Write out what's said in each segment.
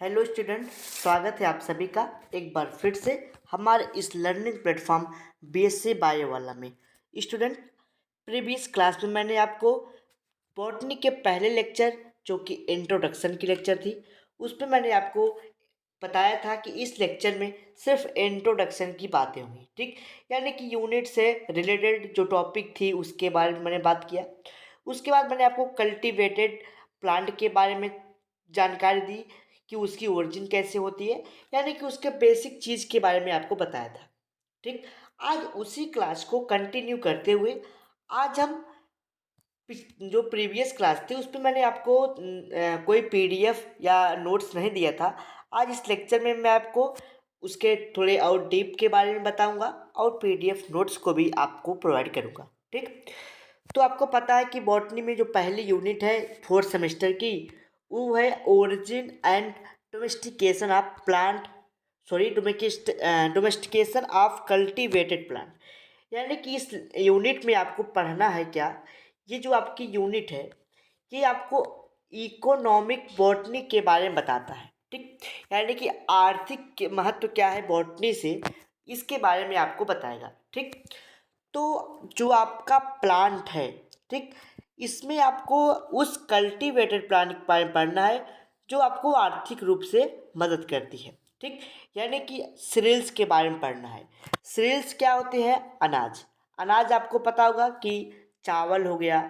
Hello student, स्वागत है आप सभी का एक बार फिर से हमारे इस लर्निंग प्लेटफॉर्म बीएससी बायो वाला में। स्टूडेंट, प्रीवियस क्लास में मैंने आपको बॉटनी के पहले लेक्चर जो कि इंट्रोडक्शन की लेक्चर थी, उसमें मैंने आपको बताया था कि इस लेक्चर में सिर्फ इंट्रोडक्शन की बातें होंगी। ठीक, यानी कि यूनिट से रिलेटेड जो टॉपिक थी उसके बारे में मैंने बात किया। उसके बाद मैंने आपको कल्टीवेटेड प्लांट के बारे में जानकारी दी कि उसकी ओरिजिन कैसे होती है, यानी कि उसके बेसिक चीज़ के बारे में आपको बताया था। ठीक, आज उसी क्लास को कंटिन्यू करते हुए आज हम जो प्रीवियस क्लास थी उस पर मैंने आपको कोई पीडीएफ या नोट्स नहीं दिया था। आज इस लेक्चर में मैं आपको उसके थोड़े और डीप के बारे में बताऊंगा और पीडीएफ नोट्स को भी आपको प्रोवाइड करूंगा। ठीक, तो आपको पता है कि बॉटनी में जो पहली यूनिट है फोर्थ सेमेस्टर की, वो है origin and domestication of plant, sorry domestication of cultivated plant. यानी कि इस यूनिट में आपको पढ़ना है क्या, ये जो आपकी यूनिट है ये आपको इकोनॉमिक बॉटनी के बारे में बताता है। ठीक, यानी कि आर्थिक महत्व क्या है बॉटनी से, इसके बारे में आपको बताएगा। ठीक, तो जो आपका प्लांट है, ठीक, इसमें आपको उस कल्टीवेटेड प्लांट के बारे में पढ़ना है जो आपको आर्थिक रूप से मदद करती है। ठीक, यानी कि सीरियल्स के बारे में पढ़ना है। सीरियल्स क्या होते हैं? अनाज। अनाज आपको पता होगा कि चावल हो गया,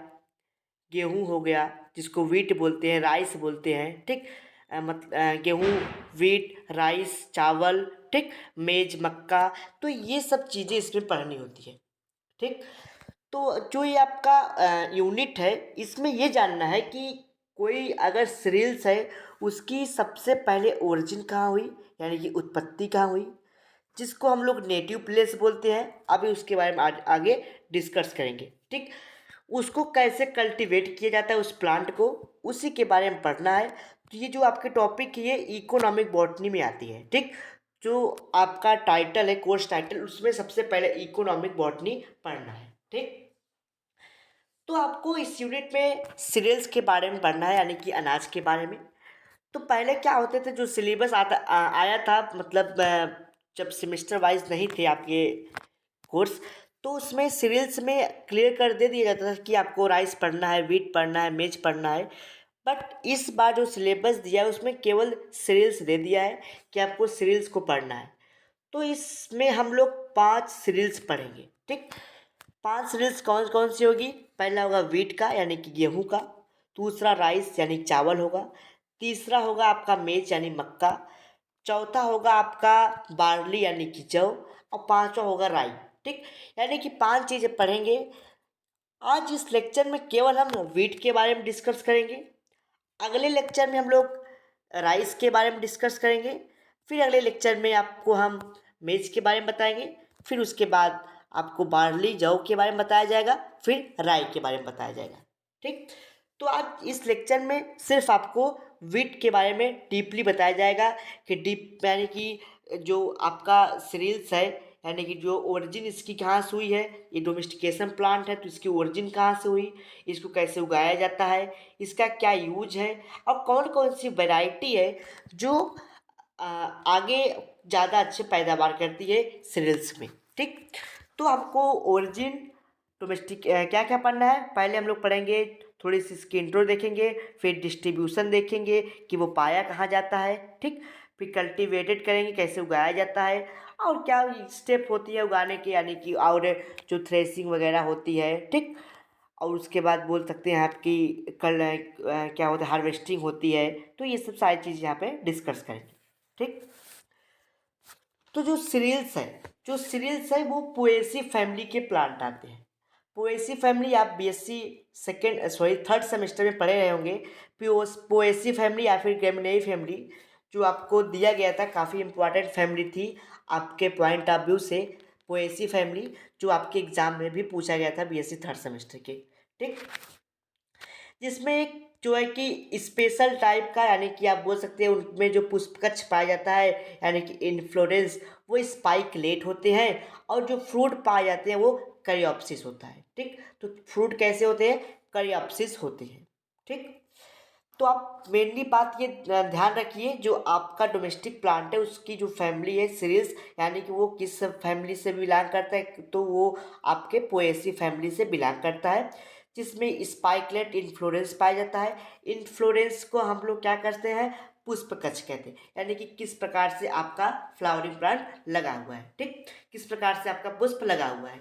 गेहूँ हो गया जिसको वीट बोलते हैं, राइस बोलते हैं। ठीक, गेहूँ, वीट, राइस, चावल, ठीक, मेज, मक्का, तो ये सब चीज़ें इसमें पढ़नी होती है। ठीक, तो जो ये आपका यूनिट है इसमें ये जानना है कि कोई अगर सीरियल्स है उसकी सबसे पहले ओरिजिन कहाँ हुई, यानी कि उत्पत्ति कहाँ हुई, जिसको हम लोग नेटिव प्लेस बोलते हैं। अभी उसके बारे में आगे डिस्कस करेंगे। ठीक, उसको कैसे कल्टीवेट किया जाता है उस प्लांट को, उसी के बारे में पढ़ना है। तो ये जो आपके टॉपिक है ये इकोनॉमिक बॉटनी में आती है। ठीक, जो आपका टाइटल है, कोर्स टाइटल, उसमें सबसे पहले इकोनॉमिक बॉटनी पढ़ना है। ठीक, तो आपको इस यूनिट में सीरियल्स के बारे में पढ़ना है, यानी कि अनाज के बारे में। तो पहले क्या होते थे, जो सिलेबस आया था, मतलब जब सेमेस्टर वाइज नहीं थे आपके कोर्स, तो उसमें सीरियल्स में क्लियर कर दे दिया जाता था कि आपको राइस पढ़ना है, वीट पढ़ना है, मेज पढ़ना है। बट इस बार जो सिलेबस दिया है उसमें केवल सीरियल्स दे दिया है कि आपको सीरियल्स को पढ़ना है। तो इसमें हम लोग 5 सीरियल्स पढ़ेंगे। ठीक, 5 सीरियल्स कौन कौन सी होगी? पहला होगा वीट का, यानी कि गेहूं का। दूसरा राइस यानी चावल होगा। तीसरा होगा आपका मेज यानी मक्का। चौथा होगा आपका बार्ली यानी कि जौ। और पांचवा होगा राई। ठीक, यानी कि 5 चीज़ें पढ़ेंगे। आज इस लेक्चर में केवल हम वीट के बारे में डिस्कस करेंगे। अगले लेक्चर में हम लोग राइस के बारे में डिस्कस करेंगे। फिर अगले लेक्चर में आपको हम मेज के बारे में बताएंगे। फिर उसके बाद आपको बार्ली जौ के बारे में बताया जाएगा। फिर राई के बारे में बताया जाएगा। ठीक, तो आज इस लेक्चर में सिर्फ आपको वीट के बारे में डीपली बताया जाएगा कि डीप यानी कि जो आपका सीरियल्स है, यानी कि जो ओरिजिन इसकी कहाँ से हुई है। ये डोमेस्टिकेशन प्लांट है तो इसकी ओरिजिन कहाँ से हुई, इसको कैसे उगाया जाता है, इसका क्या यूज है, और कौन कौन सी वैरायटी है जो आगे ज़्यादा अच्छे पैदावार करती है सीरियल्स में। ठीक, तो आपको ओरिजिन डोमेस्टिक क्या क्या पढ़ना है, पहले हम लोग पढ़ेंगे, थोड़ी सी इसकी इंट्रो देखेंगे, फिर डिस्ट्रीब्यूशन देखेंगे कि वो पाया कहाँ जाता है। ठीक, फिर कल्टीवेटेड करेंगे कैसे उगाया जाता है, और क्या स्टेप होती है उगाने के, यानी कि और जो थ्रेसिंग वगैरह होती है। ठीक, और उसके बाद बोल सकते हैं आपकी कल क्या होता है, हार्वेस्टिंग होती है। तो ये सब सारी चीज़ यहाँ पे डिस्कस करेंगे। ठीक, तो जो सीरियल्स है वो पोएसी फैमिली के प्लांट आते हैं। पोएसी फैमिली आप बीएससी थर्ड सेमेस्टर में पढ़े रहे होंगे। पोएसी फैमिली या फिर ग्रेमिनेई फैमिली जो आपको दिया गया था, काफ़ी इंपॉर्टेंट फैमिली थी आपके पॉइंट ऑफ व्यू से। पोएसी फैमिली जो आपके एग्जाम में भी पूछा गया था बीएससी थर्ड सेमेस्टर के। ठीक, जिसमें एक जो है कि स्पेशल टाइप का, यानी कि आप बोल सकते हैं उनमें जो पुष्पगच्छ पाया जाता है, यानी कि इन्फ्लोरेंस, वो स्पाइकलेट होते हैं। और जो फ्रूट पाए जाते हैं वो करियोप्सिस होता है। ठीक, तो फ्रूट कैसे होते हैं? करियोप्सिस होते हैं। ठीक, तो आप मेनली बात ये ध्यान रखिए, जो आपका डोमेस्टिक प्लांट है उसकी जो फैमिली है सीरियल्स, यानी कि वो किस फैमिली से बिलोंग करता है, तो वो आपके पोएसी फैमिली से बिलोंग करता है, जिसमें स्पाइकलेट इन्फ्लोरेंस पाया जाता है। इन्फ्लोरेंस को हम लोग क्या करते हैं, पुष्पकच्छ कहते हैं, यानी कि किस प्रकार से आपका फ्लावरिंग प्लांट लगा हुआ है, ठीक, किस प्रकार से आपका पुष्प लगा हुआ है।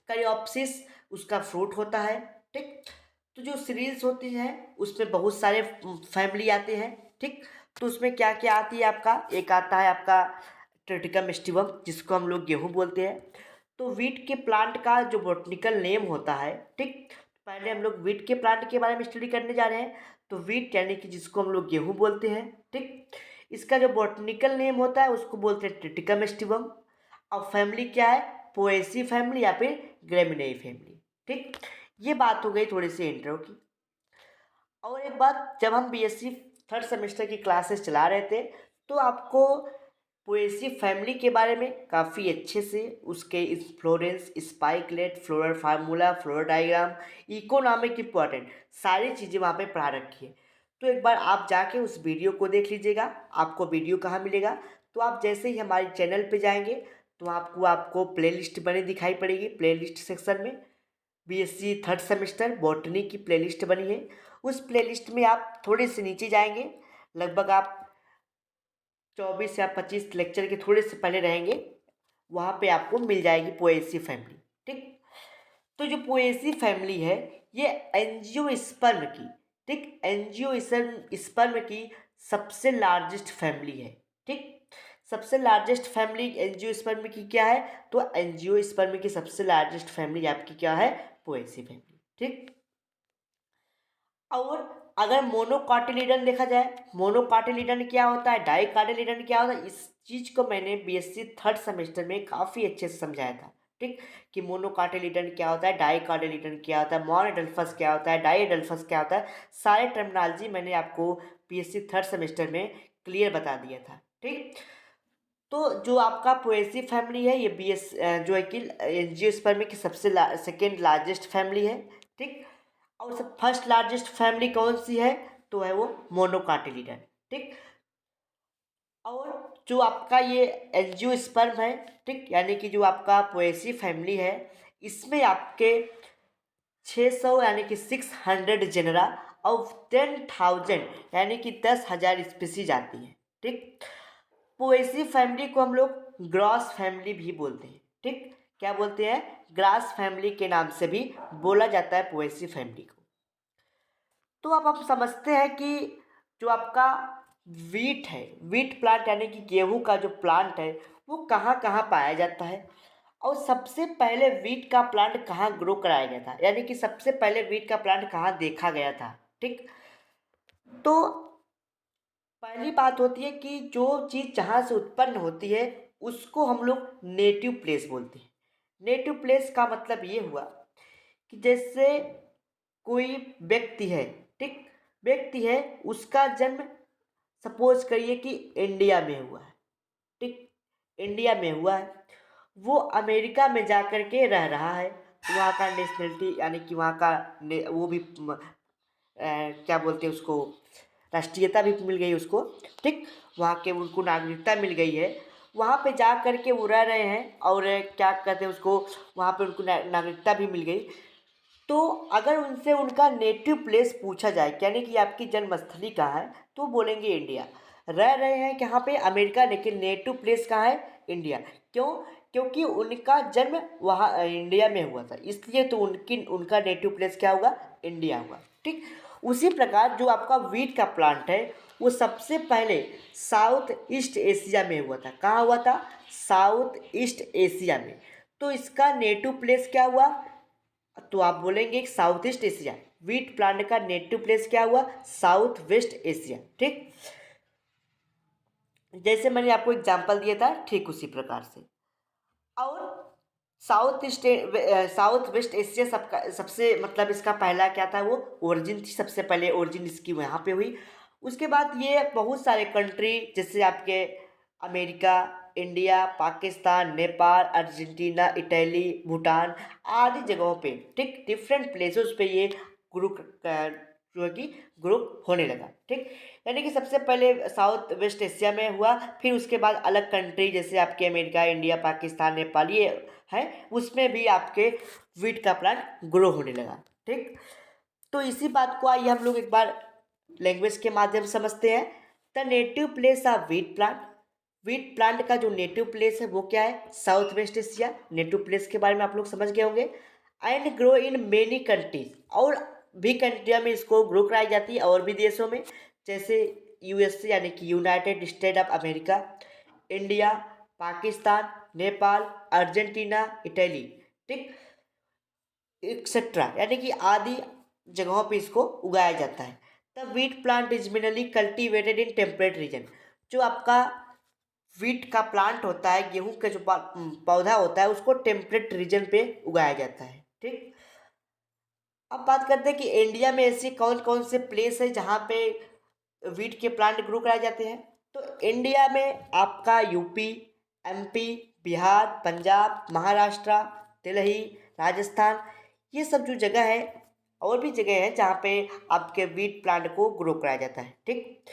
करियोप्सिस उसका फ्रूट होता है, ठीक। तो जो सीरील्स होती हैं उसमें बहुत सारे फैमिली आते हैं, ठीक। तो उसमें क्या क्या आती है आपका, एक आता है आपका ट्रिटिकम स्टिवम, जिसको हम लोग गेहूँ बोलते हैं। तो वीट के प्लांट का जो बॉटनिकल नेम होता है, ठीक, पहले हम लोग वीट के प्लांट के बारे में स्टडी करने जा रहे हैं। तो वीट यानी कि जिसको हम लोग गेहूँ बोलते हैं, ठीक, इसका जो बॉटनिकल नेम होता है उसको बोलते हैं ट्रिटिकम स्टिवम। अब फैमिली क्या है, पोएसी फैमिली या फिर ग्रेमिनेई फैमिली, ठीक। ये बात हो गई थोड़ी सी इंट्रो की। और एक बात, जब हम बीएससी थर्ड सेमेस्टर की क्लासेस चला रहे थे तो आपको पोएसी फैमिली के बारे में काफ़ी अच्छे से उसके Florence, spikelet, floral formula, floral diagram, economic important सारी चीज़ें वहाँ पे पढ़ा रखी है। तो एक बार आप जाके उस वीडियो को देख लीजिएगा। आपको वीडियो कहाँ मिलेगा, तो आप जैसे ही हमारे चैनल पे जाएंगे तो आपको आपको प्लेलिस्ट बनी दिखाई पड़ेगी। प्लेलिस्ट सेक्शन में बीएससी थर्ड सेमेस्टर बॉटनी की प्लेलिस्ट बनी है। उस प्लेलिस्ट में आप थोड़े से नीचे जाएंगे, लगभग आप 24 या 25 लेक्चर के थोड़े से पहले रहेंगे, वहाँ पे आपको मिल जाएगी पोएसी फैमिली, ठीक। तो जो पोएसी फैमिली है ये एंजियोस्पर्म की, ठीक, एंजियोस्पर्म की सबसे लार्जेस्ट फैमिली है, ठीक। सबसे लार्जेस्ट फैमिली एंजियोस्पर्म की क्या है, तो एंजियोस्पर्म की सबसे लार्जेस्ट फैमिली आपकी क्या है, पोएसी फैमिली, ठीक। और अगर मोनोकाटिलिडन देखा जाए, मोनोकाटिलिडन क्या होता है, डाइकाटिलिडन क्या होता है, इस चीज़ को मैंने बीएससी थर्ड सेमेस्टर में काफ़ी अच्छे से समझाया था, ठीक, कि मोनोकाटिलिडन क्या होता है, डाइकाटिलिडन क्या होता है, मोनोडल्फस क्या होता है, डाइडल्फस क्या होता है, सारे टर्मिनोलॉजी मैंने आपको बीएससी थर्ड सेमेस्टर में क्लियर बता दिया था, ठीक। तो जो आपका पोएसी फैमिली है ये जो है कि एंजियोस्पर्म की सबसे सेकेंड लार्जेस्ट फैमिली है, ठीक। और सब फर्स्ट लार्जेस्ट फैमिली कौन सी है, तो है वो मोनोकाटिलिडन, ठीक। और जो आपका ये एंजियोस्पर्म है, ठीक, यानी कि जो आपका पोएसी फैमिली है, इसमें आपके 600 यानी कि 600 जेनरा और 10,000 यानी कि 10,000 स्पीसीज आती हैं, ठीक। पोएसी फैमिली को हम लोग ग्रॉस फैमिली भी बोलते हैं, ठीक, क्या बोलते हैं, ग्रास फैमिली के नाम से भी बोला जाता है पोएसी फैमिली को। तो अब हम समझते हैं कि जो आपका वीट है, वीट प्लांट यानी कि गेहूं का जो प्लांट है वो कहाँ कहाँ पाया जाता है, और सबसे पहले वीट का प्लांट कहाँ ग्रो कराया गया था, यानी कि सबसे पहले वीट का प्लांट कहाँ देखा गया था, ठीक। तो पहली बात होती है कि जो चीज़ जहाँ से उत्पन्न होती है उसको हम लोग नेटिव प्लेस बोलते हैं। नेटिव प्लेस का मतलब ये हुआ कि जैसे कोई व्यक्ति है, ठीक, व्यक्ति है, उसका जन्म सपोज करिए कि इंडिया में हुआ है, ठीक, इंडिया में हुआ है, वो अमेरिका में जा कर के रह रहा है, वहाँ का नेशनलिटी यानी कि वहाँ का वो भी क्या बोलते हैं उसको, राष्ट्रीयता भी मिल गई उसको, ठीक, वहाँ के उनको नागरिकता मिल गई है, वहाँ पे जा कर के वो रह रहे हैं, और क्या कहते हैं उसको, वहाँ पे उनको नागरिकता भी मिल गई। तो अगर उनसे उनका नेटिव प्लेस पूछा जाए कि यानी कि आपकी जन्मस्थली कहाँ है, तो बोलेंगे इंडिया। रह रहे हैं कहाँ पे, अमेरिका, लेकिन नेटिव प्लेस कहाँ है, इंडिया। क्यों, क्योंकि उनका जन्म वहाँ इंडिया में हुआ था, इसलिए तो उनका नेटिव प्लेस क्या होगा, इंडिया हुआ, ठीक। उसी प्रकार जो आपका वीट का प्लांट है वो सबसे पहले साउथ ईस्ट एशिया में हुआ था। कहाँ हुआ था, साउथ ईस्ट एशिया में। तो इसका नेटिव प्लेस क्या हुआ, तो आप बोलेंगे south east Asia. Wheat plant का नेटिव प्लेस क्या हुआ, साउथ वेस्ट एशिया, ठीक। जैसे मैंने आपको एग्जांपल दिया था ठीक उसी प्रकार से। और साउथ वेस्ट एशिया सबका सबसे मतलब इसका पहला क्या था, वो ओरिजिन थी, सबसे पहले ओरिजिन इसकी वहाँ पे हुई। उसके बाद ये बहुत सारे कंट्री जैसे आपके America, India, Pakistan, Nepal, Argentina, Italy, Bhutan आदि जगहों पे, ठीक, डिफरेंट प्लेसेस पे ये ग्रो जो है कि ग्रो होने लगा। ठीक, यानी कि सबसे पहले साउथ वेस्ट एशिया में हुआ, फिर उसके बाद अलग कंट्री जैसे आपके अमेरिका, इंडिया, पाकिस्तान, नेपाल ये है, उसमें भी आपके वीट का प्लांट ग्रो होने लगा। ठीक, तो इसी बात को आइए हम लोग एक बार लैंग्वेज के माध्यम से समझते हैं। The native place of wheat plant, wheat plant का जो नेटिव प्लेस है वो क्या है, south west Asia. Native place के बारे में आप लोग समझ गए होंगे। And grow in many countries, और भी कंट्रियों में इसको ग्रो कराई जाती है, और भी देशों में, जैसे यूएसए यानी कि united state of America, India, Pakistan, Nepal, Argentina, Italy, ठीक, एक्सेट्रा, यानी कि आदि जगहों पे इसको उगाया जाता है। The wheat plant is mainly cultivated in temperate region, जो आपका वीट का प्लांट होता है, गेहूं का जो पौधा होता है, उसको टेम्परेट रीजन पे उगाया जाता है। ठीक, अब बात करते हैं कि इंडिया में ऐसी कौन कौन से प्लेस है जहाँ पे वीट के प्लांट ग्रो कराए जाते हैं। तो इंडिया में आपका यूपी, एमपी, बिहार, पंजाब, महाराष्ट्र, दिल्ली, राजस्थान, ये सब जो जगह है, और भी जगह है जहाँ पे आपके वीट प्लांट को ग्रो कराया जाता है। ठीक,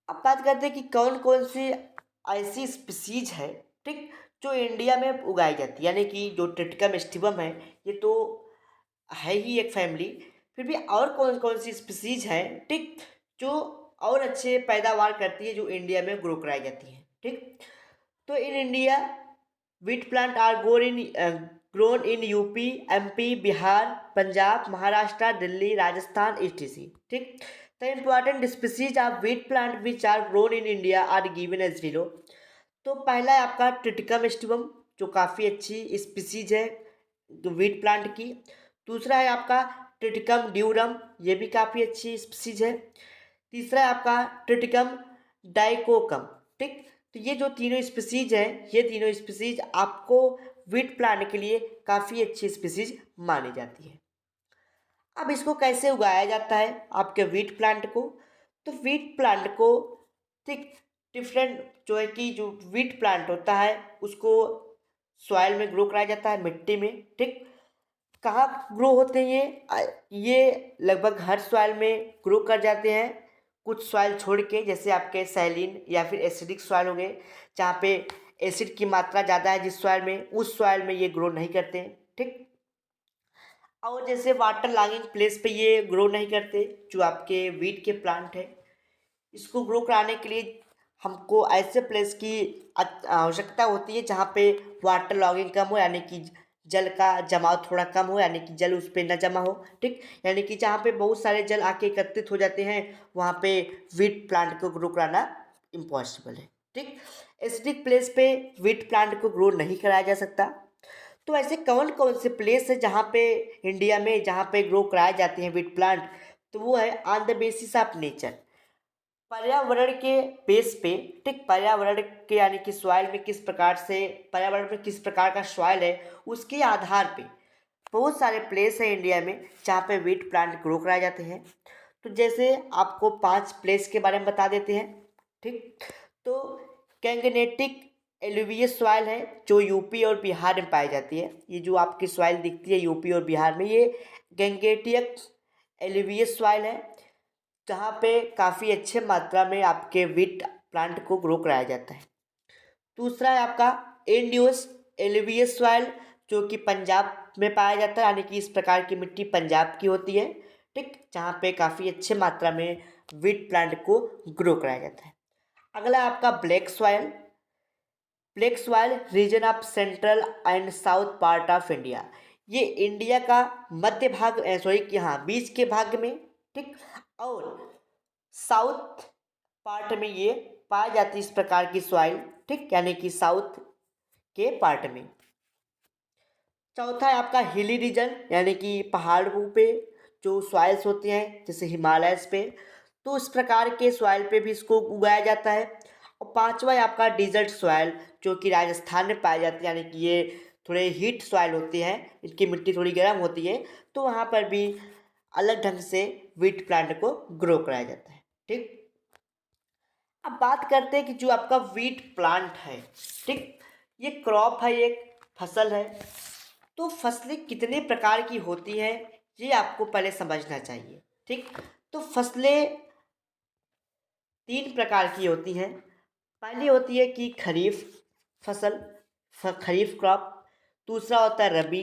अब बात करते हैं कि कौन कौन सी ऐसी स्पीसीज है, ठीक, जो इंडिया में उगाई जाती है, यानी कि जो ट्रिटिकम स्टिवम है, ये तो है ही एक फैमिली, फिर भी और कौन कौन सी स्पीसीज है, ठीक, जो और अच्छे पैदावार करती है, जो इंडिया में ग्रो कराई जाती है। ठीक, तो in India wheat plant are grown in UP, MP, Bihar, Punjab, Maharashtra, Delhi, Rajasthan, etc। ठीक, the important species of wheat plant which are grown in India are given as below. तो पहला है आपका ट्रिटिकम स्टिवम, जो काफ़ी अच्छी स्पीसीज है जो वीट प्लांट की। दूसरा है आपका ट्रिटिकम ड्यूरम, ये भी काफ़ी अच्छी स्पीसीज है। तीसरा है आपका ट्रिटिकम डाइकोकम। ठीक, तो ये जो तीनों स्पीसीज हैं, ये तीनों स्पीसीज आपको वीट प्लांट के लिए काफ़ी अच्छी स्पीसीज मानी जाती है। अब इसको कैसे उगाया जाता है आपके वीट प्लांट को। तो वीट प्लांट को, ठीक, डिफरेंट जो है कि जो वीट प्लांट होता है उसको सॉइल में ग्रो कराया जाता है, मिट्टी में। ठीक, कहाँ ग्रो होते हैं ये लगभग हर सॉइल में ग्रो कर जाते हैं, कुछ सॉइल छोड़ के, जैसे आपके सैलिन या फिर एसिडिक सॉइल हो गए, जहाँ पे एसिड की मात्रा ज़्यादा है जिस सॉइल में, उस सॉइल में ये ग्रो नहीं करते हैं। ठीक, और जैसे वाटर लॉगिंग प्लेस पे ये ग्रो नहीं करते, जो आपके वीट के प्लांट है, इसको ग्रो कराने के लिए हमको ऐसे प्लेस की आवश्यकता होती है जहाँ पे वाटर लॉगिंग कम हो, यानी कि जल का जमाव थोड़ा कम हो, यानी कि जल उस पर न जमा हो। ठीक, यानी कि जहाँ पे बहुत सारे जल आके एकत्रित हो जाते हैं, वहाँ पे वीट प्लांट को ग्रो कराना इम्पॉसिबल है। ठीक, एसिडिक प्लेस पे वीट प्लांट को ग्रो नहीं कराया जा सकता। तो ऐसे कौन कौन से प्लेस है जहाँ पे इंडिया में जहाँ पे ग्रो कराए जाते हैं वीट प्लांट, तो वो है on the basis of nature, पर्यावरण के बेस पे। ठीक, पर्यावरण के यानी कि सॉइल में किस प्रकार से, पर्यावरण में किस प्रकार का सॉइल है, उसके आधार पे बहुत सारे प्लेस हैं इंडिया में जहाँ पे वीट प्लांट ग्रो कराए जाते हैं। तो जैसे आपको 5 प्लेस के बारे में बता देते हैं। ठीक, तो कैंगनेटिक एलुवियल सॉइल है जो यूपी और बिहार में पाई जाती है। ये जो आपकी सॉइल दिखती है यूपी और बिहार में, ये गैंगेटिक एलुवियल सॉइल है, जहाँ पे काफ़ी अच्छे मात्रा में आपके वीट प्लांट को ग्रो कराया जाता है। दूसरा है आपका इंड्यूस एलुवियल सॉइल, जो कि पंजाब में पाया जाता है, यानी कि इस प्रकार की मिट्टी पंजाब की होती है। ठीक, जहाँ पे काफ़ी अच्छे मात्रा में वीट प्लांट को ग्रो कराया जाता है। अगला आपका black soil, black soil region of central and south part of India, ये इंडिया का मध्य भाग, सॉरी कि हाँ, बीच के भाग में, ठीक, और साउथ पार्ट में ये पाई जाती है इस प्रकार की सॉइल। ठीक, यानी कि साउथ के पार्ट में। चौथा है आपका हिली रीजन, यानी कि पहाड़ों पे जो सॉइल्स होती हैं जैसे हिमालयस पे, तो इस प्रकार के सॉइल पे भी इसको उगाया जाता है। और पांचवा है आपका डिजर्ट सॉइल, जो कि राजस्थान में पाई जाती है, यानी कि ये थोड़े हीट सॉइल होती हैं, इनकी मिट्टी थोड़ी गर्म होती है, तो वहाँ पर भी अलग ढंग से वीट प्लांट को ग्रो कराया जाता है। ठीक, अब बात करते हैं कि जो आपका वीट प्लांट है, ठीक, ये क्रॉप है, एक फसल है। तो फसलें कितने प्रकार की होती हैं ये आपको पहले समझना चाहिए। ठीक, तो फसलें तीन प्रकार की होती हैं। पहली होती है कि खरीफ फसल, खरीफ क्रॉप, दूसरा होता है रबी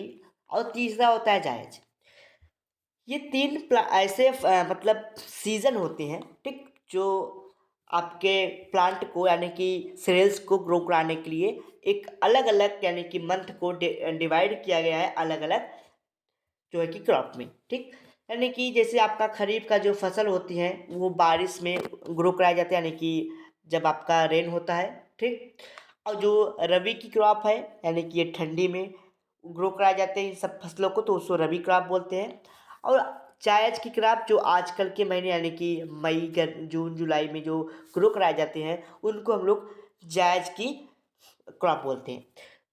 और तीसरा होता है जायज। ये तीन ऐसे मतलब सीजन होते हैं, ठीक, जो आपके प्लांट को यानी कि सेल्स को ग्रो कराने के लिए एक अलग अलग यानी कि मंथ को डिवाइड किया गया है अलग अलग जो है कि क्रॉप में। ठीक, यानी कि जैसे आपका खरीफ का जो फसल होती है वो बारिश में ग्रो कराया जाता है यानी कि जब आपका रेन होता है। ठीक, और जो रबी की क्रॉप है यानी कि ये ठंडी में ग्रो कराए जाते हैं इन सब फसलों को, तो उसको रबी क्रॉप बोलते हैं। और जायद की क्रॉप जो आजकल के महीने यानी कि मई जून जुलाई में जो ग्रो कराए जाते हैं उनको हम लोग जायद की क्रॉप बोलते हैं।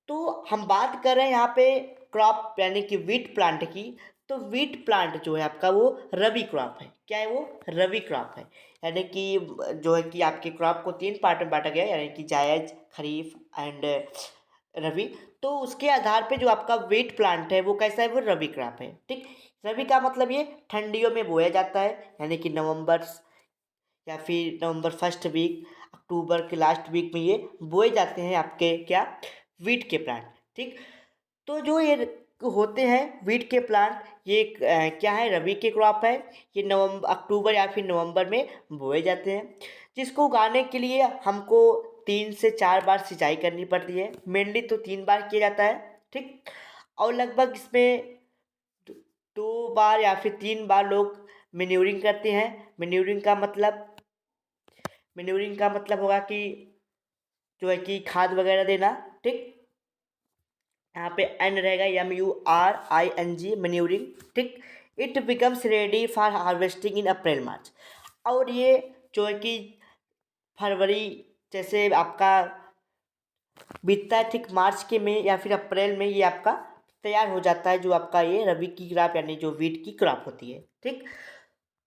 तो हम बात कर रहे हैं यहाँ पे क्रॉप यानी कि वीट प्लांट की। तो वीट प्लांट जो है आपका वो रबी क्रॉप है। क्या है वो? रबी क्रॉप है। यानी कि जो है कि आपके क्रॉप को तीन पार्ट में बांटा गया है यानी कि जायद, खरीफ एंड रबी। तो उसके आधार पे जो आपका वीट प्लांट है वो कैसा है? वो रबी क्रॉप है। ठीक, रबी का मतलब ये ठंडियों में बोया जाता है यानी कि नवंबर या फिर नवंबर फर्स्ट वीक, अक्टूबर के लास्ट वीक में ये बोए जाते हैं आपके क्या? वीट के प्लांट। ठीक, तो जो ये होते हैं वीट के प्लांट, ये क्या है? रबी के क्रॉप है। ये नवंबर अक्टूबर या फिर नवंबर में बोए जाते हैं, जिसको उगाने के लिए हमको 3 से 4 बार सिंचाई करनी पड़ती है। मेनली तो 3 बार किया जाता है। ठीक, और लगभग इसमें 2 बार या फिर 3 बार लोग मेन्यूरिंग करते हैं। मेन्यूरिंग का मतलब होगा कि जो है कि खाद वगैरह देना। ठीक, यहाँ पे एन रहेगा, MURING, मैन्यूरिंग। ठीक, it becomes ready for harvesting in April March. और ये जो है कि फरवरी जैसे आपका बीतता है, ठीक, मार्च के में या फिर अप्रैल में ये आपका तैयार हो जाता है जो आपका ये रबी की क्रॉप यानी जो वीट की क्रॉप होती है। ठीक,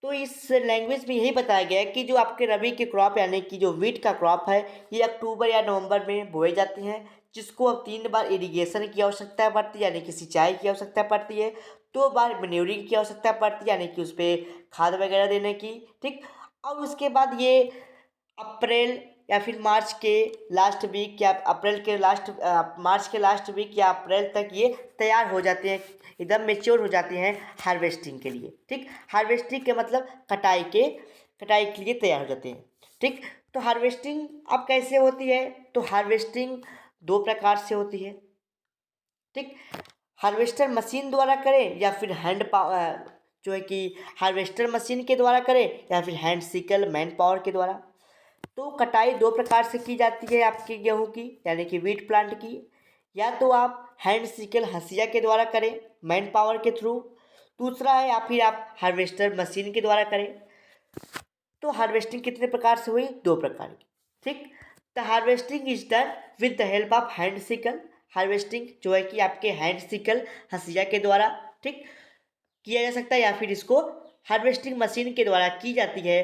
तो इस लैंग्वेज में यही बताया गया है कि जो आपके रबी के क्रॉप यानी कि जो वीट का क्रॉप है ये अक्टूबर या नवंबर में बोए जाते हैं, जिसको अब 3 बार इरिगेशन की आवश्यकता पड़ती है यानी कि सिंचाई की आवश्यकता पड़ती है। 2 बार मैन्यूरिंग की आवश्यकता पड़ती है यानी कि उस पर खाद वगैरह देने की। ठीक, और उसके बाद ये अप्रैल या फिर मार्च के लास्ट वीक या अप्रैल के लास्ट मार्च के लास्ट वीक या अप्रैल तक ये तैयार हो जाते हैं, एकदम मेच्योर हो जाते हैं हार्वेस्टिंग के लिए। ठीक, हार्वेस्टिंग के मतलब कटाई के लिए तैयार हो जाते हैं। ठीक, तो हार्वेस्टिंग अब कैसे होती है? तो हार्वेस्टिंग 2 प्रकार से होती है। ठीक, हार्वेस्टर मशीन द्वारा करें या फिर जो है कि हार्वेस्टर मशीन के द्वारा करें या फिर हैंड सिकल मैन पावर के द्वारा। तो कटाई 2 प्रकार से की जाती है आपकी गेहूं की यानी कि वीट प्लांट की। या तो आप हैंड सिकल हंसिया के द्वारा करें मैन पावर के थ्रू, दूसरा है या फिर आप हार्वेस्टर मशीन के द्वारा करें। तो हार्वेस्टिंग कितने प्रकार से हुई? 2 प्रकार की। ठीक, the harvesting is done with the help of hand sickle. Harvesting जो है कि आपके हैंड सिकल हंसिया के द्वारा, ठीक, किया जा सकता है या फिर इसको हार्वेस्टिंग मशीन के द्वारा की जाती है।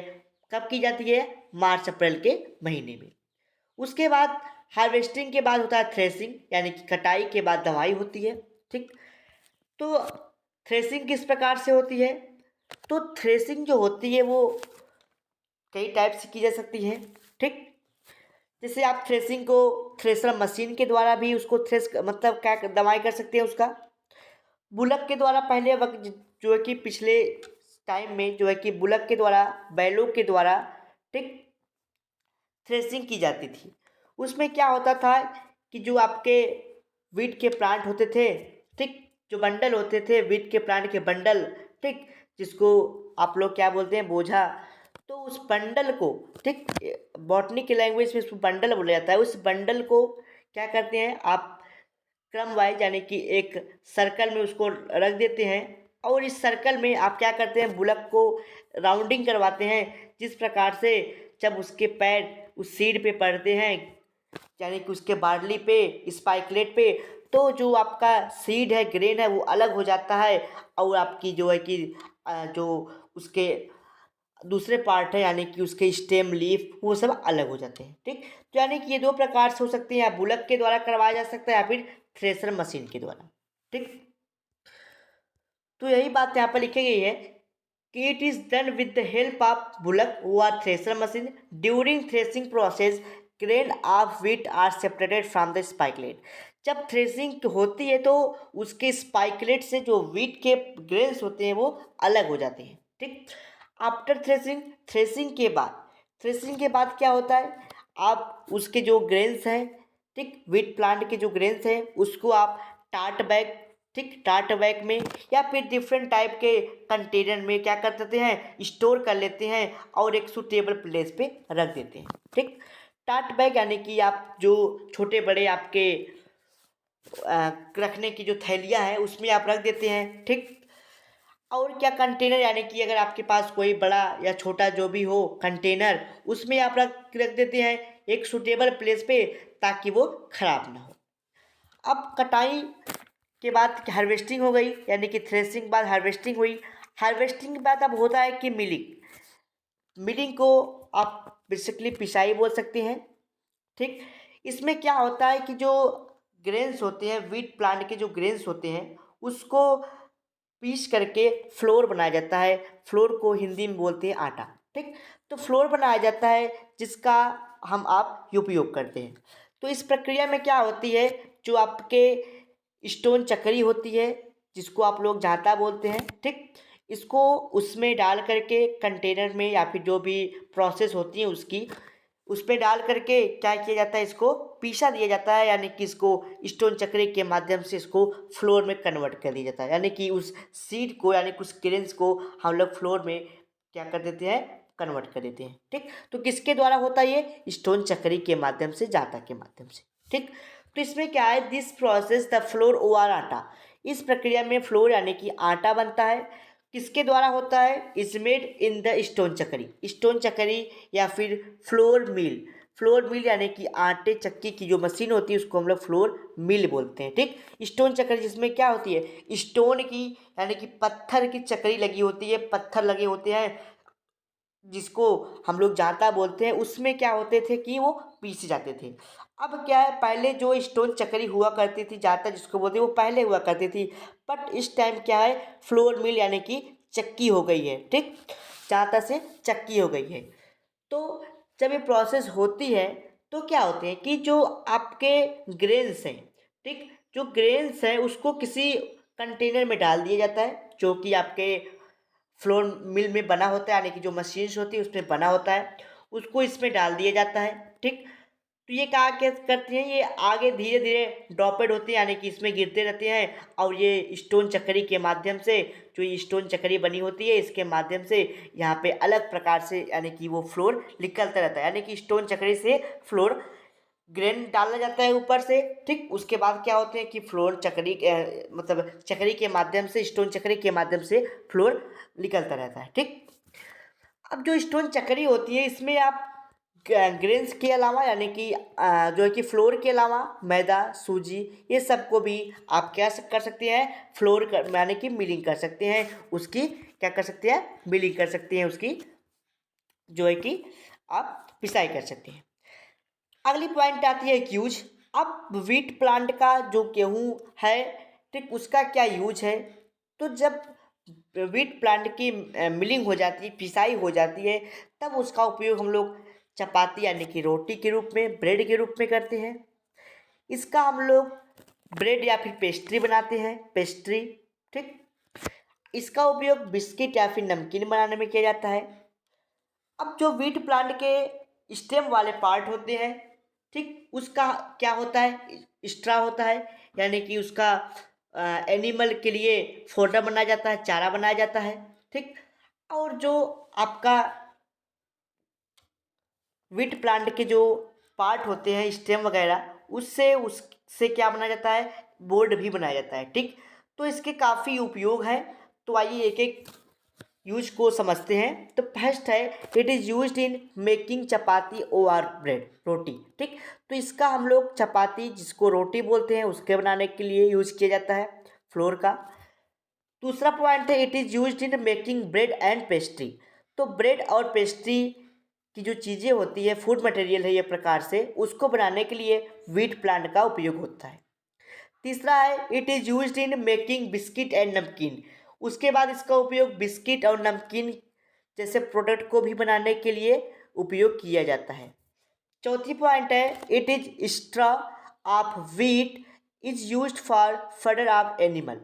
कब की जाती है? मार्च अप्रैल के महीने में। उसके बाद हार्वेस्टिंग के बाद होता है थ्रेसिंग यानी कि कटाई के बाद दवाई होती है। ठीक, तो थ्रेसिंग किस प्रकार से होती है? तो थ्रेसिंग जो होती है वो कई टाइप से की जा सकती है। ठीक, जैसे आप थ्रेसिंग को थ्रेसर मशीन के द्वारा भी उसको थ्रेस मतलब क्या दवाई कर सकते हैं उसका। बुलक के द्वारा पहले वक्त जो है कि पिछले टाइम में जो है कि बुलक के द्वारा, बैलों के द्वारा, ठीक, थ्रेसिंग की जाती थी। उसमें क्या होता था कि जो आपके वीट के प्लांट होते थे, ठीक, जो बंडल होते थे वीट के प्लांट के बंडल, ठीक, जिसको आप लोग क्या बोलते हैं? बोझा। तो उस बंडल को, ठीक, बॉटनी की लैंग्वेज में इसको बंडल बोला जाता है। उस बंडल को क्या करते हैं आप? क्रम वाइज यानी कि एक सर्कल में उसको रख देते हैं और इस सर्कल में आप क्या करते हैं? बुलक को राउंडिंग करवाते हैं, जिस प्रकार से जब उसके पैर उस सीड पे पड़ते हैं यानी कि उसके बार्ली पे, स्पाइकलेट पे, तो जो आपका सीड है, ग्रेन है, वो अलग हो जाता है और आपकी जो है कि जो उसके दूसरे पार्ट है यानी कि उसके स्टेम, लीफ, वो सब अलग हो जाते हैं। ठीक, तो यानी कि ये 2 प्रकार से हो सकते हैं, या बुलक के द्वारा करवाया जा सकता है या फिर थ्रेसर मशीन के द्वारा। ठीक, तो यही बात यहाँ पर लिखी गई है कि it is done with the help of bullock व thresher machine during threshing process grain of wheat are separated from the spikelet. जब थ्रेसिंग होती है तो उसके स्पाइकलेट से जो व्हीट के ग्रेन्स होते हैं वो अलग हो जाते हैं। ठीक, आफ्टर थ्रेसिंग, थ्रेसिंग के बाद क्या होता है, आप उसके जो ग्रेन्स हैं, ठीक, व्हीट प्लांट के जो ग्रेन्स हैं उसको आप टाट बैग, ठीक, टाट बैग में या फिर डिफरेंट टाइप के कंटेनर में क्या कर देते हैं, स्टोर कर लेते हैं और एक सूटेबल प्लेस पे रख देते हैं। ठीक, टाट बैग यानी कि आप जो छोटे बड़े आपके रखने की जो थैलियाँ हैं उसमें आप रख देते हैं। ठीक, और क्या, कंटेनर यानी कि अगर आपके पास कोई बड़ा या छोटा जो भी हो कंटेनर, उसमें आप रख रख देते हैं एक सूटेबल प्लेस पे ताकि वो खराब ना हो। अब कटाई के बाद हार्वेस्टिंग हो गई, यानी कि थ्रेसिंग के बाद हार्वेस्टिंग हुई। हार्वेस्टिंग के बाद अब होता है कि मिलिंग। मिलिंग को आप बेसिकली पिसाई बोल सकते हैं। ठीक, इसमें क्या होता है कि जो ग्रेन्स होते हैं, व्हीट प्लांट के जो ग्रेन्स होते हैं उसको पीस करके फ्लोर बनाया जाता है। फ्लोर को हिंदी में बोलते हैं आटा। ठीक, तो फ्लोर बनाया जाता है जिसका हम आप उपयोग करते हैं। तो इस प्रक्रिया में क्या होती है, जो आपके स्टोन चक्री होती है जिसको आप लोग जाता बोलते हैं, ठीक, इसको उसमें डाल करके कंटेनर में या फिर जो भी प्रोसेस होती है उसकी, उस पे डाल करके क्या किया जाता है, इसको पीसा दिया जाता है, यानी कि इसको स्टोन चक्री के माध्यम से इसको फ्लोर में कन्वर्ट कर दिया जाता है। यानी कि उस सीड को, यानी कि उस ग्रेन्स को हम लोग फ्लोर में क्या कर देते हैं, कन्वर्ट कर देते हैं। ठीक, तो किसके द्वारा होता है ये, स्टोन चक्री के माध्यम से, जाता के माध्यम से। ठीक, तो इसमें क्या है, this process the floor over आटा, इस प्रक्रिया में फ्लोर यानी कि आटा बनता है। किसके द्वारा होता है, is made in the stone चक्री, स्टोन चक्री या फिर फ्लोर मिल। फ्लोर मिल यानी कि आटे चक्की की जो मशीन होती है उसको हम लोग फ्लोर मिल बोलते हैं। ठीक, स्टोन चक्री जिसमें क्या होती है, स्टोन की यानी कि पत्थर की चक्री लगी होती है, पत्थर लगे होते हैं जिसको हम लोग जाता बोलते हैं, उसमें क्या होते थे कि वो पीसे जाते थे। अब क्या है, पहले जो स्टोन चक्री हुआ करती थी, जाता जिसको बोलते हैं, वो पहले हुआ करती थी, बट इस टाइम क्या है, फ्लोर मिल यानी कि चक्की हो गई है। ठीक, जाता से चक्की हो गई है। तो जब ये प्रोसेस होती है तो क्या होते हैं कि जो आपके ग्रेन्स हैं, ठीक, जो ग्रेन्स हैं उसको किसी कंटेनर में डाल दिया जाता है जो कि आपके फ्लोर मिल में बना होता है, यानी कि जो मशीन्स होती है उसमें बना होता है, उसको इसमें डाल दिया जाता है। ठीक, तो ये क्या क्या करती हैं, ये आगे धीरे धीरे ड्रॉपेड होते हैं, यानी कि इसमें गिरते रहते हैं और ये स्टोन चक्री के माध्यम से, जो ये स्टोन चक्री बनी होती है इसके माध्यम से यहाँ पे अलग प्रकार से यानी कि वो फ्लोर निकलता रहता है। यानी कि स्टोन चक्री से फ्लोर ग्रेन डाला जाता है ऊपर से। ठीक, उसके बाद क्या होते हैं कि फ्लोर चक्री मतलब चक्री के माध्यम से, स्टोन चक्री के माध्यम से फ्लोर निकलता रहता है। ठीक, अब जो स्टोन चक्री होती है इसमें आप ग्रेन्स के अलावा, यानी कि जो है कि फ्लोर के अलावा मैदा, सूजी, ये सबको भी आप क्या कर सकते हैं, फ्लोर कर यानी कि मिलिंग कर सकते हैं, उसकी क्या कर सकते हैं, मिलिंग कर सकते हैं, उसकी जो है कि आप पिसाई कर सकते हैं। अगली पॉइंट आती है यूज। अब व्हीट प्लांट का जो गेहूँ है, ठीक, उसका क्या यूज है, तो जब व्हीट प्लांट की मिलिंग हो जाती है, पिसाई हो जाती है, तब उसका उपयोग हम लोग चपाती यानी कि रोटी के रूप में, ब्रेड के रूप में करते हैं। इसका हम लोग ब्रेड या फिर पेस्ट्री बनाते हैं, पेस्ट्री। ठीक, इसका उपयोग बिस्किट या फिर नमकीन बनाने में किया जाता है। अब जो व्हीट प्लांट के स्टेम वाले पार्ट होते हैं, ठीक, उसका क्या होता है, स्ट्रा होता है, यानी कि उसका एनिमल के लिए फोडर बनाया जाता है, चारा बनाया जाता है। ठीक, और जो आपका व्हीट प्लांट के जो पार्ट होते हैं, स्टेम वगैरह, उससे क्या बनाया जाता है, बोर्ड भी बनाया जाता है। ठीक, तो इसके काफ़ी उपयोग हैं। तो आइए एक एक यूज को समझते हैं। तो फर्स्ट है, it is used in making chapati और ब्रेड, रोटी। ठीक, तो इसका हम लोग चपाती जिसको रोटी बोलते हैं उसके बनाने के लिए यूज किया जाता है फ्लोर का। दूसरा पॉइंट है, it is used in making bread and pastry. तो ब्रेड और पेस्ट्री की जो चीज़ें होती है, फूड मटेरियल है ये प्रकार से, उसको बनाने के लिए व्हीट प्लांट का उपयोग होता है। तीसरा है, it is used in making biscuit and नमकीन। उसके बाद इसका उपयोग बिस्किट और नमकीन जैसे प्रोडक्ट को भी बनाने के लिए उपयोग किया जाता है। चौथी पॉइंट है, it is straw of wheat is used for fodder of animal.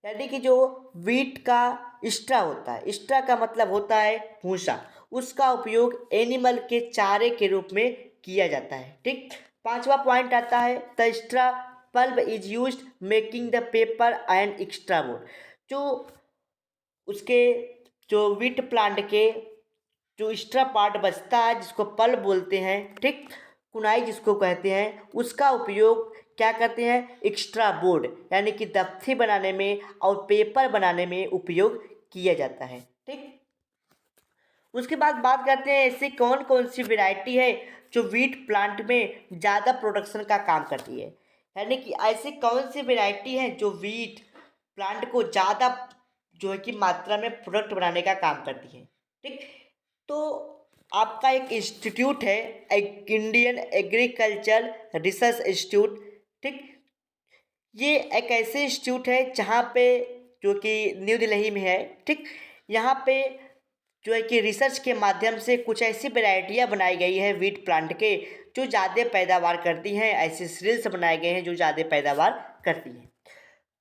यानी कि जो व्हीट का स्ट्रा होता है, स्ट्रा का मतलब होता है भूसा, उसका उपयोग एनिमल के चारे के रूप में किया जाता है। ठीक। पांचवा पॉइंट आता है, the straw pulp is used making the paper and extra board. जो उसके जो व्हीट प्लांट के जो एक्स्ट्रा पार्ट बचता है जिसको पल्प बोलते हैं, ठीक, कुनाई जिसको कहते हैं, उसका उपयोग क्या करते हैं, एक्स्ट्रा बोर्ड यानी कि दफ्ती बनाने में और पेपर बनाने में उपयोग किया जाता है। ठीक। उसके बाद बात करते हैं ऐसी कौन कौन सी वैरायटी है जो व्हीट प्लांट में ज़्यादा प्रोडक्शन का काम करती है। यानी कि ऐसी कौन सी वैरायटी है जो व्हीट प्लांट को ज़्यादा जो है कि मात्रा में प्रोडक्ट बनाने का काम करती है। ठीक। तो आपका एक इंस्टीट्यूट है, एक इंडियन एग्रीकल्चर रिसर्च इंस्टीट्यूट। ठीक। ये एक ऐसे इंस्टीट्यूट है जहाँ पे जो कि न्यू दिल्ली में है। ठीक। यहाँ पे जो है कि रिसर्च के माध्यम से कुछ ऐसी वैरायटियाँ बनाई गई है व्हीट प्लांट के जो ज़्यादा पैदावार करती हैं, ऐसे सीरियल्स बनाए गए हैं जो ज़्यादा पैदावार करती हैं।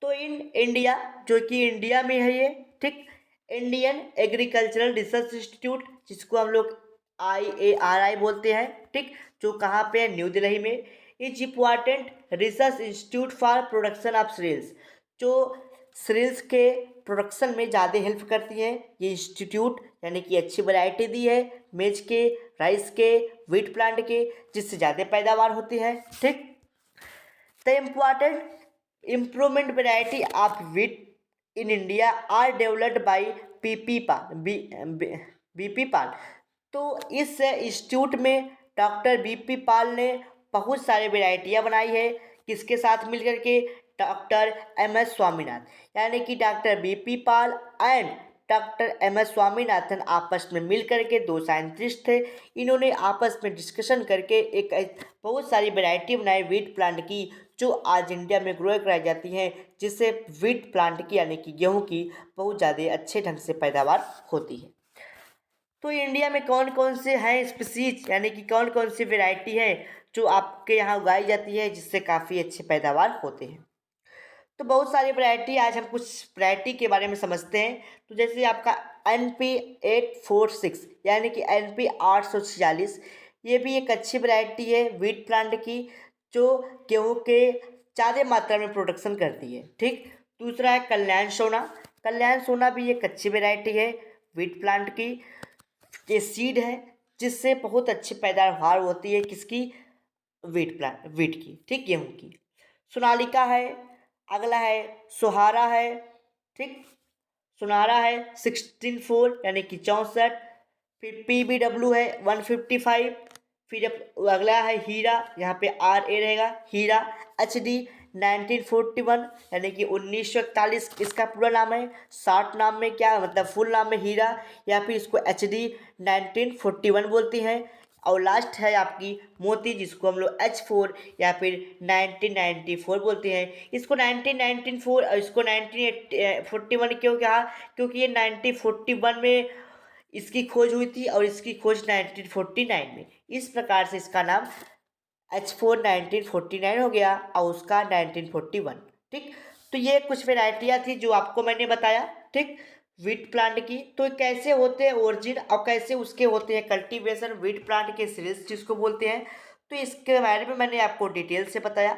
तो इन इंडिया जो कि इंडिया में है ये, ठीक, इंडियन एग्रीकल्चरल रिसर्च इंस्टीट्यूट जिसको हम लोग IARI बोलते हैं, ठीक, जो कहाँ पे है, न्यू दिल्ली में। Is important research institute for production of cereals, जो सीरियल्स के प्रोडक्शन में ज़्यादा हेल्प करती है ये इंस्टीट्यूट। यानी कि अच्छी वैरायटी दी है मेज के, राइस के, व्हीट प्लांट के, जिससे ज़्यादा पैदावार होती है। ठीक। The important improvement variety of wheat in India are developed by BP Pal BP पाल। तो इस इंस्टीट्यूट में डॉक्टर BP पाल ने बहुत सारे वैरायटियाँ बनाई है, किसके साथ मिलकर के, डॉक्टर MS स्वामीनाथन। यानी कि doctor BP Pal and doctor MS Swaminathan आपस में मिल करके दो साइंटिस्ट थे। इन्होंने आपस में डिस्कशन करके एक बहुत सारी वैरायटी बनाई व्हीट प्लांट की जो आज इंडिया में ग्रो कराई जाती हैं, जिससे व्हीट प्लांट की यानी कि गेहूं की बहुत ज़्यादा अच्छे ढंग से पैदावार होती है। तो इंडिया में कौन कौन से हैं स्पीसीज यानी कि कौन कौन सी वैरायटी है जो आपके यहाँ उगाई जाती है जिससे काफ़ी अच्छे पैदावार होते हैं। तो बहुत सारी वैरायटी, आज हम कुछ वैरायटी के बारे में समझते हैं। तो जैसे आपका NP846 यानी कि NP846, ये भी एक अच्छी वैरायटी है व्हीट प्लांट की जो गेहूँ के ज़्यादा मात्रा में प्रोडक्शन करती है। ठीक। दूसरा है कल्याण सोना। कल्याण सोना भी एक अच्छी वैरायटी है व्हीट प्लांट की, ये सीड है जिससे बहुत अच्छी पैदावार होती है, किसकी, व्हीट की, ठीक, गेहूँ की। सोनालिका है, अगला है सुहारा है, ठीक, सुनहरा है 16 4 यानी कि 64। फिर PBW है 155। फिर अगला है हीरा, यहाँ पे RA रहेगा, हीरा HD 1941 यानी कि 1941 इसका पूरा नाम है। शॉर्ट नाम में क्या मतलब फुल नाम में हीरा, या फिर इसको HD 1941 बोलती हैं। और लास्ट है आपकी मोती जिसको हम लोग H4 या फिर 1994 बोलते हैं। इसको 1994 और इसको 1941 क्यों कहा, क्योंकि ये 1941 में इसकी खोज हुई थी और इसकी खोज 1949 में। इस प्रकार से इसका नाम H4 1949 हो गया और उसका 1941। ठीक। तो ये कुछ वेराइटियाँ थी जो आपको मैंने बताया, ठीक, व्हीट प्लांट की। तो कैसे होते हैं ओरिजिन और कैसे उसके होते हैं कल्टीवेशन, व्हीट प्लांट के सीरीज जिसको बोलते हैं, तो इसके बारे में मैंने आपको डिटेल से बताया।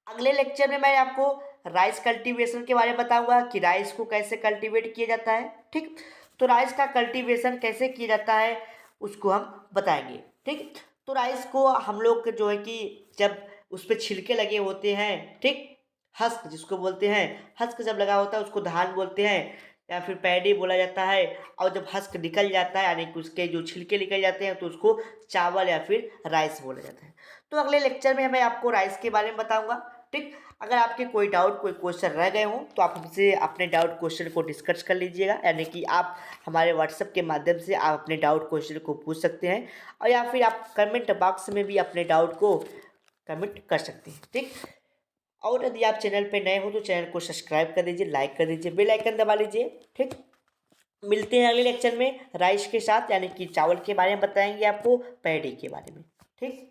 अगले लेक्चर में मैं आपको राइस कल्टीवेशन के बारे में बताऊंगा कि राइस को कैसे कल्टीवेट किया जाता है। ठीक। तो राइस का कल्टीवेशन कैसे किया जाता है उसको हम बताएंगे। ठीक। तो राइस को हम लोग जो है कि जब उस पर छिलके लगे होते हैं, ठीक, हस्क जिसको बोलते हैं, हस्क जब लगा होता है उसको धान बोलते हैं या फिर पैडी बोला जाता है। और जब हस्क निकल जाता है यानी कि उसके जो छिलके निकल जाते हैं तो उसको चावल या फिर राइस बोला जाता है। तो अगले लेक्चर में मैं आपको राइस के बारे में बताऊंगा। ठीक। अगर आपके कोई डाउट, कोई क्वेश्चन रह गए हों तो आप हमसे अपने डाउट क्वेश्चन को डिस्कस कर लीजिएगा, यानी कि आप हमारे व्हाट्सएप के माध्यम से आप अपने डाउट क्वेश्चन को पूछ सकते हैं, और या फिर आप कमेंट बॉक्स में भी अपने डाउट को कमेंट कर सकते हैं। ठीक। और यदि आप चैनल पे नए हो तो चैनल को सब्सक्राइब कर दीजिए, लाइक कर दीजिए, बेल आइकन दबा लीजिए। ठीक, मिलते हैं अगले लेक्चर में राइस के साथ, यानी कि चावल के बारे में बताएंगे आपको, पैडी के बारे में। ठीक।